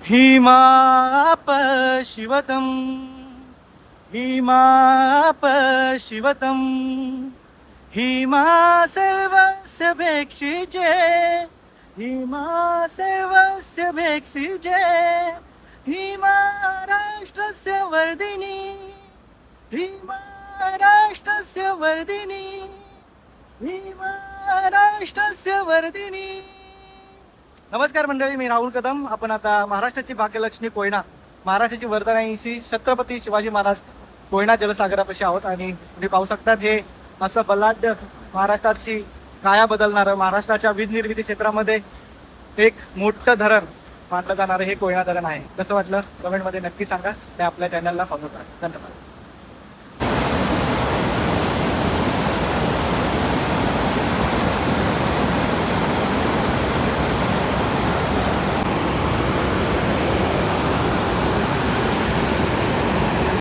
हिमाप शिवतम हिमाप शिवतम हिमा सर्वस्य भेक्षिजे हिमा सर्वस्य भेक्षिजे हिमा राष्ट्रस्य वर्धिनी हिमा राष्ट्रस्य वर्धिनी हिमा राष्ट्रस्य वर्धिनी. नमस्कार मंडळी, मी राहुल कदम. आपण आता महाराष्ट्राची भाग्यलक्ष्मी कोयना, महाराष्ट्राची वरदानाईशी छत्रपती शिवाजी महाराज कोयना जलसागरापाशी आहोत. आणि तुम्ही पाहू शकतात, हे असं बलाढ्य महाराष्ट्राची काया बदलणारं, महाराष्ट्राच्या वीज निर्मिती क्षेत्रामध्ये एक मोठं धरण मानलं जाणारं हे कोयना धरण आहे. कसं वाटलं कमेंटमध्ये नक्की सांगा. ते आपल्या चॅनलला फॉलो करा. धन्यवाद.